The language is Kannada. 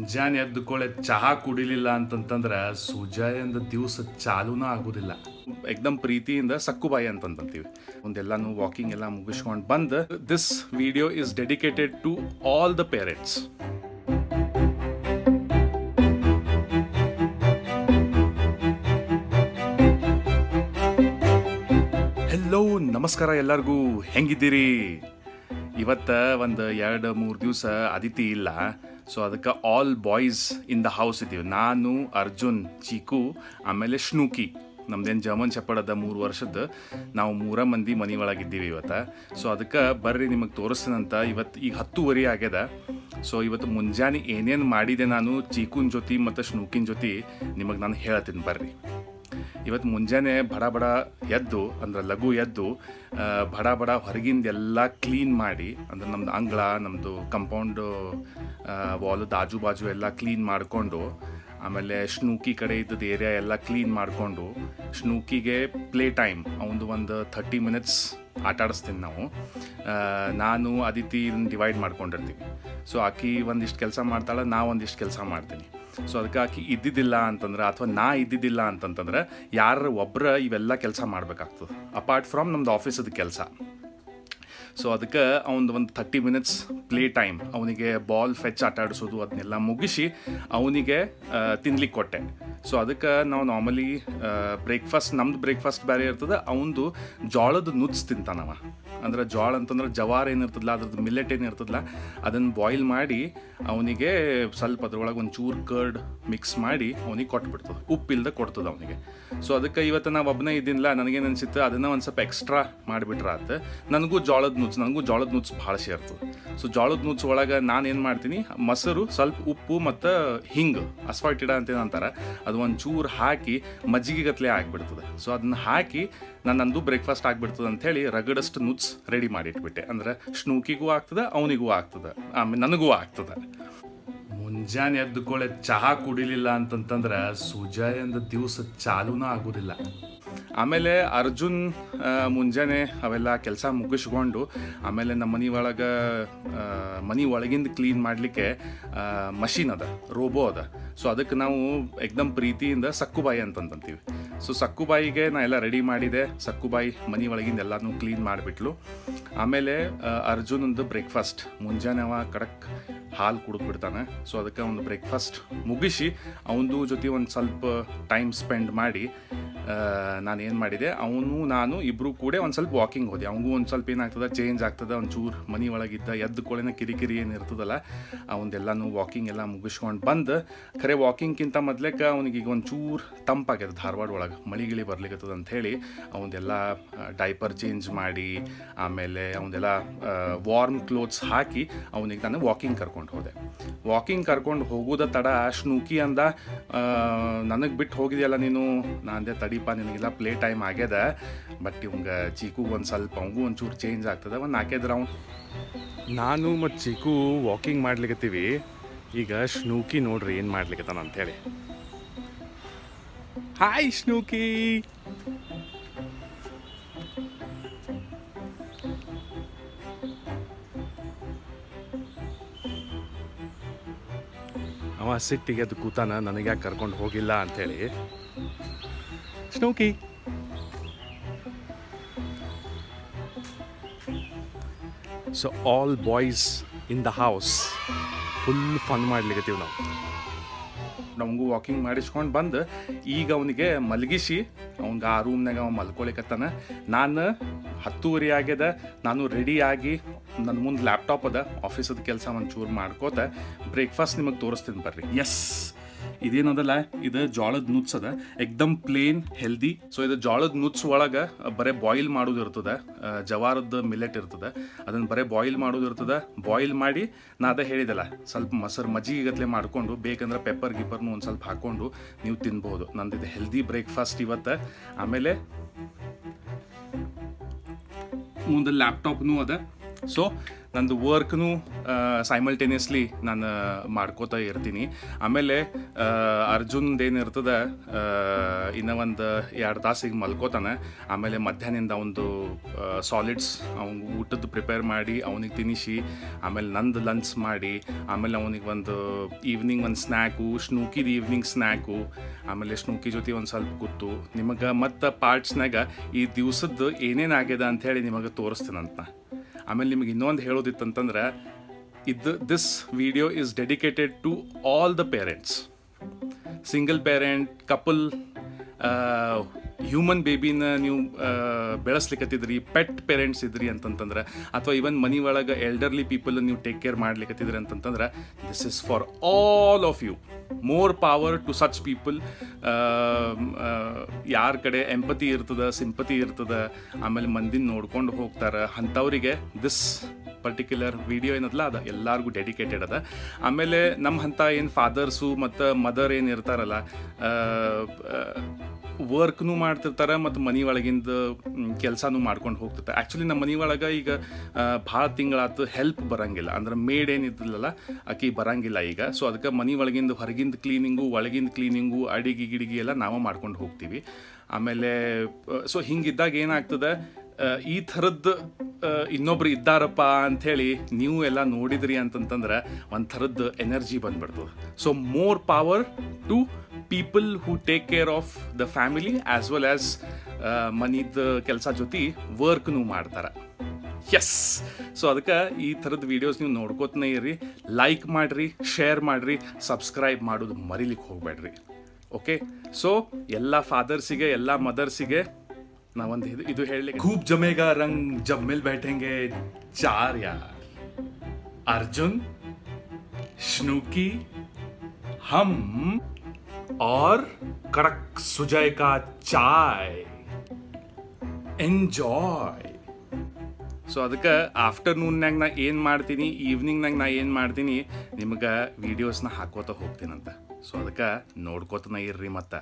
ಮುಂಜಾನೆ ಎದ್ದುಕೊಳ್ಳೆ ಚಹಾ ಕುಡಿಲಿಲ್ಲ ಅಂತಂತಂದ್ರೆ ಸುಜಾಯಂದ ದಿವಸ ಚಾಲೂನ ಆಗೋದಿಲ್ಲ. ಎಕ್ದಮ್ ಪ್ರೀತಿಯಿಂದ ಸಕ್ಕುಬಾಯಿ ಅಂತಂತೀವಿ. ಒಂದೆಲ್ಲಾನು ವಾಕಿಂಗ್ ಎಲ್ಲ ಮುಗಿಸ್ಕೊಂಡು ಬಂದು this video is dedicated to all the parents. Hello, ನಮಸ್ಕಾರ ಎಲ್ಲರಿಗೂ, ಹೆಂಗಿದ್ದೀರಿ? ಇವತ್ತು ಒಂದು 2-3 ದಿವಸ ಅದಿತಿ ಇಲ್ಲ. ಸೊ ಅದಕ್ಕೆ all boys in the house ಇದ್ದೀವಿ. ನಾನು, ಅರ್ಜುನ್, ಚೀಕು, ಆಮೇಲೆ ಶ್ನೂಕಿ, ನಮ್ದೇನು ಜರ್ಮನ್ ಶೆಪರ್ಡ್ ಅದ 3 ವರ್ಷದ್ದು. ನಾವು 3 ಮಂದಿ ಮನೆ ಒಳಗಿದ್ದೀವಿ ಇವತ್ತು. ಸೊ ಅದಕ್ಕೆ ಬರ್ರಿ ನಿಮಗೆ ತೋರಿಸ್ತೀನಂತ. ಇವತ್ತು ಈಗ 10:30 ಆಗ್ಯದ. ಸೊ ಇವತ್ತು ಮುಂಜಾನೆ ಏನೇನು ಮಾಡಿದೆ ನಾನು ಚೀಕುನ್ ಜೊತೆ ಮತ್ತು ಶ್ನೂಕಿನ ಜೊತೆ ನಿಮಗೆ ನಾನು ಹೇಳ್ತೀನಿ ಬರ್ರಿ. ಇವತ್ತು ಮುಂಜಾನೆ ಬಡ ಬಡ ಎದ್ದು, ಅಂದ್ರೆ ಲಘು ಎದ್ದು ಬಡ ಬಡ ಹೊರಗಿಂದೆಲ್ಲ ಕ್ಲೀನ್ ಮಾಡಿ, ಅಂದ್ರೆ ನಮ್ಮದು ಅಂಗಳ, ನಮ್ಮದು ಕಂಪೌಂಡು ವಾಲದ ಆಜು ಬಾಜು ಎಲ್ಲ ಕ್ಲೀನ್ ಮಾಡಿಕೊಂಡು, ಆಮೇಲೆ ಶ್ನೂಕಿ ಕಡೆ ಇದ್ದದ್ದು ಏರಿಯಾ ಎಲ್ಲ ಕ್ಲೀನ್ ಮಾಡಿಕೊಂಡು, ಶ್ನೂಕಿಗೆ ಪ್ಲೇ ಟೈಮ್ ಅವನದು ಒಂದು 30 ಮಿನಿಟ್ಸ್ ಆಟ ಆಡಿಸ್ತೀನಿ ನಾವು. ನಾನು ಅದಿತಿ ಡಿವೈಡ್ ಮಾಡ್ಕೊಂಡಿರ್ತೀವಿ. ಸೊ ಆಕಿ ಒಂದಿಷ್ಟು ಕೆಲಸ ಮಾಡ್ತಾಳೆ, ನಾ ಒಂದಿಷ್ಟು ಕೆಲಸ ಮಾಡ್ತೀನಿ. ಸೊ ಅದಕ್ಕೆ ಆಕಿ ಇದ್ದಿದ್ದಿಲ್ಲ ಅಂತಂದ್ರೆ, ಅಥವಾ ನಾ ಇದ್ದಿದ್ದಿಲ್ಲ ಅಂತಂತಂದ್ರೆ ಯಾರು ಒಬ್ಬರ ಇವೆಲ್ಲ ಕೆಲಸ ಮಾಡಬೇಕಾಗ್ತದೆ, ಅಪಾರ್ಟ್ ಫ್ರಮ್ ನಮ್ದು ಆಫೀಸದ ಕೆಲಸ. ಸೊ ಅದಕ್ಕೆ ಅವನದು ಒಂದು 30 ಮಿನಿಟ್ಸ್ ಪ್ಲೇ ಟೈಮ್, ಅವನಿಗೆ ಬಾಲ್ ಫೆಚ್ ಆಟ ಆಡಿಸೋದು ಅದನ್ನೆಲ್ಲ ಮುಗಿಸಿ ಅವನಿಗೆ ತಿನ್ಲಿಕ್ಕೆ ಕೊಟ್ಟೆ. ಸೊ ಅದಕ್ಕೆ ನಾವು ನಾರ್ಮಲಿ ನಮ್ಮದು ಬ್ರೇಕ್ಫಾಸ್ಟ್ ಬೇರೆ ಇರ್ತದೆ, ಅವನದು ಜೋಳದ ನುಚ್ಚು ತಿಂತಾನವ. ಅಂದ್ರೆ ಜೋಳ ಅಂತಂದ್ರೆ ಜವಾರ್ ಏನಿರ್ತದಲ್ಲ, ಅದ್ರದ್ದು ಮಿಲ್ಲೆಟ್ ಏನಿರ್ತದಲ್ಲ, ಅದನ್ನು ಬಾಯ್ಲ್ ಮಾಡಿ ಅವನಿಗೆ ಸ್ವಲ್ಪ ಅದ್ರೊಳಗೆ ಒಂದು ಚೂರು ಕರ್ಡ್ ಮಿಕ್ಸ್ ಮಾಡಿ ಅವನಿಗೆ ಕೊಟ್ಬಿಡ್ತದೆ, ಉಪ್ಪಿಲ್ದೆ ಕೊಡ್ತದೆ ಅವನಿಗೆ. ಸೊ ಅದಕ್ಕೆ ಇವತ್ತು ನಾವು ಒಬ್ಬನೇ ಇದ್ದಿಲ್ಲ, ನನಗೇನು ಅನಿಸುತ್ತೆ ಅದನ್ನು ಒಂದು ಸ್ವಲ್ಪ ಎಕ್ಸ್ಟ್ರಾ ಮಾಡಿಬಿಟ್ರೆ ಆತು. ನನಗೂ ಜೋಳದ ನುಚ್ಚು ಭಾಳ ಸೇರ್ತದೆ. ಸೊ ಜೋಳದ ನುಚ್ಚು ಒಳಗೆ ನಾನು ಏನು ಮಾಡ್ತೀನಿ, ಮೊಸರು, ಸ್ವಲ್ಪ ಉಪ್ಪು ಮತ್ತು ಹಿಂಗೆ, ಅಸ್ಫಾಟಿಡ ಅಂತ ಏನಂತಾರೆ, ಅದು ಒಂದು ಚೂರು ಹಾಕಿ ಮಜ್ಜಿಗೆಗತ್ಲೆ ಆಗಿಬಿಡ್ತದೆ. ಸೊ ಅದನ್ನ ಹಾಕಿ ನಂದು ಬ್ರೇಕ್ಫಾಸ್ಟ್ ಆಗಿಬಿಡ್ತದೆ ಅಂಥೇಳಿ ರಗಡಷ್ಟು ನುಚ್ಚು ರೆಡಿ ಮಾಡಿಟ್ಬಿಟ್ಟೆ. ಅಂದ್ರೆ ಶ್ನೂಕಿಗೂ ಆಗ್ತದೆ, ಅವನಿಗೂ ಆಗ್ತದೆ, ಆಮೇಲೆ ನನಗೂ ಆಗ್ತದೆ. ಮುಂಜಾನೆ ಎದ್ದುಕೊಳ್ಳೆ ಚಹಾ ಕುಡಿಲಿಲ್ಲ ಅಂತಂತಂದ್ರೆ ಸುಜಾಯಂದ ದಿವಸ ಚಾಲೂನ ಆಗೋದಿಲ್ಲ. ಆಮೇಲೆ ಅರ್ಜುನ್ ಮುಂಜಾನೆ ಅವೆಲ್ಲ ಕೆಲಸ ಮುಗಿಸ್ಕೊಂಡು, ಆಮೇಲೆ ನಮ್ಮ ಮನೆ ಒಳಗಿಂದ ಕ್ಲೀನ್ ಮಾಡಲಿಕ್ಕೆ ಮಷೀನ್ ಅದ, ರೋಬೋ ಅದ. ಸೊ ಅದಕ್ಕೆ ನಾವು ಎಕ್ದಮ್ ಪ್ರೀತಿಯಿಂದ ಸಕ್ಕುಬಾಯಿ ಅಂತಂತೀವಿ. ಸೊ ಸಕ್ಕುಬಾಯಿಗೆ ನಾ ಎಲ್ಲ ರೆಡಿ ಮಾಡಿದೆ. ಸಕ್ಕುಬಾಯಿ ಮನೆ ಒಳಗಿಂದ ಎಲ್ಲನೂ ಕ್ಲೀನ್ ಮಾಡಿಬಿಟ್ಲು. ಆಮೇಲೆ ಅರ್ಜುನಂದು ಬ್ರೇಕ್ಫಾಸ್ಟ್, ಮುಂಜಾನೆ ಅವ ಕಡಕ್ ಹಾಲು ಕುಡಿದ್ಬಿಡ್ತಾನೆ. ಸೊ ಅದಕ್ಕೆ ಒಂದು ಬ್ರೇಕ್ಫಾಸ್ಟ್ ಮುಗಿಸಿ ಅವನದು ಜೊತೆ ಒಂದು ಸ್ವಲ್ಪ ಟೈಮ್ ಸ್ಪೆಂಡ್ ಮಾಡಿ ನಾನು ಏನು ಮಾಡಿದೆ, ನಾನು ಇಬ್ಬರು ಕೂಡ ಒಂದು ಸ್ವಲ್ಪ ವಾಕಿಂಗ್ ಹೋದೆ. ಅವನಿಗೂ ಒಂದು ಸ್ವಲ್ಪ ಏನಾಗ್ತದೆ, ಚೇಂಜ್ ಆಗ್ತದೆ. ಒಂಚೂರು ಮನೆ ಒಳಗಿದ್ದ ಎದ್ದು ಕೊಳೆನ ಕಿರಿಕಿರಿ ಏನು ಇರ್ತದಲ್ಲ, ಅವನದೆಲ್ಲನೂ ವಾಕಿಂಗ್ ಎಲ್ಲ ಮುಗಿಸ್ಕೊಂಡು ಬಂದು, ಖರೆ ವಾಕಿಂಗ್ಗಿಂತ ಮೊದ್ಲೇಕ ಅವನಿಗೆ ಈಗ ಒಂದು ಚೂರು ತಂಪಾಗ್ಯದ ಧಾರವಾಡ ಒಳಗೆ, ಮಳಿಗಿಳಿ ಬರ್ಲಿಕ್ಕತ್ತದ ಅಂಥೇಳಿ ಅವನದೆಲ್ಲ ಡೈಪರ್ ಚೇಂಜ್ ಮಾಡಿ, ಆಮೇಲೆ ಅವನದೆಲ್ಲ ವಾರ್ಮ್ ಕ್ಲೋತ್ಸ್ ಹಾಕಿ ಅವನಿಗೆ ನಾನು ವಾಕಿಂಗ್ ಕರ್ಕೊಂಡು ಹೋದೆ. ವಾಕಿಂಗ್ ಕರ್ಕೊಂಡು ಹೋಗೋದ ತಡ ಶ್ನೂಕಿ ಅಂದ, ನನಗೆ ಬಿಟ್ಟು ಹೋಗಿದೆಯಲ್ಲ ನೀನು. ನಾನು ಅಂದೆ, ತಡಿಪ, ನಿನಗೆಲ್ಲ ಪ್ಲೇ ಟೈಮ್ ಆಗ್ಯದ, ಬಟ್ ಇವಂಗೆ ಚೀಕುಗೆ ಒಂದು ಸ್ವಲ್ಪ, ಅವಂಗೂ ಒಂಚೂರು ಚೇಂಜ್ ಆಗ್ತದೆ. ಒಂದು 4 ರೌಂಡ್ ನಾನು ಮತ್ತು ಚೀಕು ವಾಕಿಂಗ್ ಮಾಡ್ಲಿಕ್ಕತ್ತೀವಿ. ಈಗ ಶ್ನೂಕಿ ನೋಡ್ರಿ ಏನು ಮಾಡ್ಲಿಕ್ಕತ್ತಾನ ಅಂಥೇಳಿ. Hi Snooky. ಅವ ಸಿಟ್ಟಿಗೆ ಅದು ಕೂತಾನ, ನನಗೆ ಯಾಕೆ ಕರ್ಕೊಂಡು ಹೋಗಿಲ್ಲ ಅಂಥೇಳಿ. Snooky, so all boys in the house full fun ಮಾಡ್ಲಿಕ್ಕತ್ತೀವಿ ನಾವು. ನಮಗೂ ವಾಕಿಂಗ್ ಮಾಡಿಸ್ಕೊಂಡು ಬಂದು ಈಗ ಅವನಿಗೆ ಮಲಗಿಸಿ ಅವ್ನಿಗೆ ಆ ರೂಮ್ನಾಗ ಅವ ಮಲ್ಕೊಳಿಕತ್ತಾನ. ನಾನು 10:30 ಆಗ್ಯದ, ನಾನು ರೆಡಿಯಾಗಿ ನನ್ನ ಮುಂದೆ ಲ್ಯಾಪ್ಟಾಪ್ ಅದ, ಆಫೀಸದ ಕೆಲಸ ಒಂಚೂರು ಮಾಡ್ಕೋತ ಬ್ರೇಕ್ಫಾಸ್ಟ್ ನಿಮಗೆ ತೋರಿಸ್ತೀನಿ ಬರ್ರಿ. ಎಸ್, ಇದೇನದಲ್ಲ, ಇದು ಜೋಳದ ನುಚ್ಚು ಅದ, ಎಕ್ದಮ್ ಪ್ಲೇನ್ ಹೆಲ್ದಿ. ಸೊ ಇದು ಜೋಳದ ನುಚ್ಚು ಒಳಗೆ ಬರೀ ಬಾಯ್ಲ್ ಮಾಡೋದು ಇರ್ತದೆ, ಜವಾರದ ಮಿಲೆಟ್ ಇರ್ತದೆ, ಅದನ್ನು ಬರೀ ಬಾಯ್ಲ್ ಮಾಡೋದು ಇರ್ತದೆ. ಬಾಯ್ಲ್ ಮಾಡಿ ನಾ ಅದೇ ಹೇಳಿದಲ್ಲ, ಸ್ವಲ್ಪ ಮೊಸರು ಮಜ್ಜಿಗೆಗತ್ಲೆ ಮಾಡಿಕೊಂಡು, ಬೇಕಂದ್ರೆ ಪೆಪ್ಪರ್ನು ಒಂದು ಸ್ವಲ್ಪ ಹಾಕ್ಕೊಂಡು ನೀವು ತಿನ್ಬೋದು. ನಂದಿದೆ ಹೆಲ್ದಿ ಬ್ರೇಕ್ಫಾಸ್ಟ್ ಇವತ್ತು. ಆಮೇಲೆ ಮುಂದೆ ಲ್ಯಾಪ್ಟಾಪ್ನೂ ಅದ. ಸೊ ನಂದು ವರ್ಕ್ನು ಸೈಮಲ್ಟೇನಿಯಸ್ಲಿ ನಾನು ಮಾಡ್ಕೋತಾ ಇರ್ತೀನಿ. ಆಮೇಲೆ ಅರ್ಜುನ್ದೇನಿರ್ತದೆ ಇನ್ನೂ ಒಂದು 2 ತಾಸಿಗೆ ಮಲ್ಕೋತಾನೆ. ಆಮೇಲೆ ಮಧ್ಯಾಹ್ನದಿಂದ ಒಂದು ಸಾಲಿಡ್ಸ್ ಅವ್ನಿಗೆ ಊಟದ್ದು ಪ್ರಿಪೇರ್ ಮಾಡಿ ಅವನಿಗೆ ತಿನ್ನಿಸಿ, ಆಮೇಲೆ ನಂದು ಲಂಚ್ ಮಾಡಿ, ಆಮೇಲೆ ಅವನಿಗೆ ಒಂದು ಈವ್ನಿಂಗ್ ಒಂದು ಸ್ನ್ಯಾಕು, ಸ್ನೂಕಿದ ಈವ್ನಿಂಗ್ ಸ್ನ್ಯಾಕು, ಆಮೇಲೆ ಸ್ನೂಕಿ ಜೊತೆ ಒಂದು ಸ್ವಲ್ಪ ಕೂತು ನಿಮಗೆ ಮತ್ತು ಪಾರ್ಟ್ಸ್ನಾಗ ಈ ದಿವ್ಸದ್ದು ಏನೇನಾಗ್ಯದ ಅಂಥೇಳಿ ನಿಮಗೆ ತೋರಿಸ್ತೇನಂತ. ಆಮೇಲೆ ನಿಮಗೆ ಇನ್ನೊಂದು ಹೇಳೋದಿತ್ತಂತಂದ್ರೆ this video is dedicated to all the parents, single parent, couple, human ಬೇಬಿನ ನೀವು ಬೆಳೆಸ್ಲಿಕ್ಕತ್ತಿದ್ರಿ, ಪೆಟ್ ಪೇರೆಂಟ್ಸ್ ಇದ್ರಿ ಅಂತಂತಂದ್ರೆ, ಅಥವಾ ಈವನ್ ಮನೆ ಒಳಗೆ ಎಲ್ಡರ್ಲಿ ಪೀಪಲ್ ನೀವು ಟೇಕ್ ಕೇರ್ ಮಾಡ್ಲಿಕ್ಕತ್ತಿದ್ರಿ ಅಂತಂತಂದ್ರೆ this is for all of you. More power to such people. ಯಾರ ಕಡೆ ಎಂಪತಿ ಇರ್ತದೆ, ಸಿಂಪತಿ ಇರ್ತದೆ, ಆಮೇಲೆ ಮಂದಿನ ನೋಡ್ಕೊಂಡು ಹೋಗ್ತಾರೆ, ಅಂಥವರಿಗೆ ದಿಸ್ ಪರ್ಟಿಕ್ಯುಲರ್ ವಿಡಿಯೋ ಏನದಲ್ಲ ಅದು ಎಲ್ಲರಿಗೂ ಡೆಡಿಕೇಟೆಡ್ ಅದ. ಆಮೇಲೆ ನಮ್ಮ ಅಂಥ ಏನು ಫಾದರ್ಸು ಮತ್ತು ಮದರ್ ಏನು ಇರ್ತಾರಲ್ಲ, ವರ್ಕ್ನೂ ಮಾಡ್ತಿರ್ತಾರೆ ಮತ್ತು ಮನೆ ಒಳಗಿಂದ ಕೆಲಸನೂ ಮಾಡ್ಕೊಂಡು ಹೋಗ್ತಿರ್ತಾರೆ. ಆ್ಯಕ್ಚುಲಿ ನಮ್ಮ ಮನೆ ಒಳಗೆ ಈಗ ಭಾಳ ತಿಂಗಳಾತು ಹೆಲ್ಪ್ ಬರೋಂಗಿಲ್ಲ, ಅಂದ್ರೆ ಮೇಡ್ ಏನಿದ್ದಿಲ್ಲಲ್ಲ ಆಕಿ ಬರೋಂಗಿಲ್ಲ ಈಗ. ಸೊ ಅದಕ್ಕೆ ಮನೆ ಒಳಗಿಂದ ಹೊರಗಿಂದ ಕ್ಲೀನಿಂಗು, ಒಳಗಿಂದ ಕ್ಲೀನಿಂಗು, ಅಡಿಗೆ ಗಿಡಿಗೆ ಎಲ್ಲ ನಾವು ಮಾಡ್ಕೊಂಡು ಹೋಗ್ತೀವಿ. ಆಮೇಲೆ ಸೊ ಹಿಂಗಿದ್ದಾಗ ಏನಾಗ್ತದೆ, ಈ ಥರದ್ದು ಇನ್ನೊಬ್ರು ಇದ್ದಾರಪ್ಪ ಅಂಥೇಳಿ ನೀವು ಎಲ್ಲ ನೋಡಿದ್ರಿ ಅಂತಂತಂದ್ರೆ ಒಂದು ಥರದ್ದು ಎನರ್ಜಿ ಬಂದ್ಬಿಡ್ತದೆ. So more power to people who take care of the family as well as ಮನಿದ ಕೆಲಸ ಜೊತೆ ವರ್ಕ್ನೂ ಮಾಡ್ತಾರೆ. ಎಸ್, ಸೊ ಅದಕ್ಕೆ ಈ ಥರದ ವೀಡಿಯೋಸ್ ನೀವು ನೋಡ್ಕೋತನೇ ಇರ್ರಿ, ಲೈಕ್ ಮಾಡಿರಿ, ಶೇರ್ ಮಾಡಿರಿ, ಸಬ್ಸ್ಕ್ರೈಬ್ ಮಾಡೋದು ಮರಿಲಿಕ್ಕೆ ಹೋಗಬೇಡ್ರಿ. ಓಕೆ, ಸೊ ಎಲ್ಲ ಫಾದರ್ಸಿಗೆ, ಎಲ್ಲ ಮದರ್ಸಿಗೆ ನಾವೊಂದು ಇದು ಹೇಳಲಿಕ್ಕೆ, ಖೂಬ್ ಜಮೇಗಾ ರಂಗ್ ಜಬ್ ಮಿಲ್ बैठेंगे चार यार, अर्जुन, स्नूकी, हम और कड़क सुजय का चाय. ಎಂಜಾಯ್. ಸೊ ಅದಕ್ಕೆ ಆಫ್ಟರ್ನೂನ್ನಾಗ ನಾ ಏನು ಮಾಡ್ತೀನಿ, ಈವ್ನಿಂಗ್ನಾಗ ನಾ ಏನು ಮಾಡ್ತೀನಿ, ನಿಮ್ಗೆ ವೀಡಿಯೋಸ್ನ ಹಾಕೋತ ಹೋಗ್ತೀನಂತ. ಸೊ ಅದಕ್ಕೆ ನೋಡ್ಕೋತನ ಇರ್ರಿ. ಮತ್ತು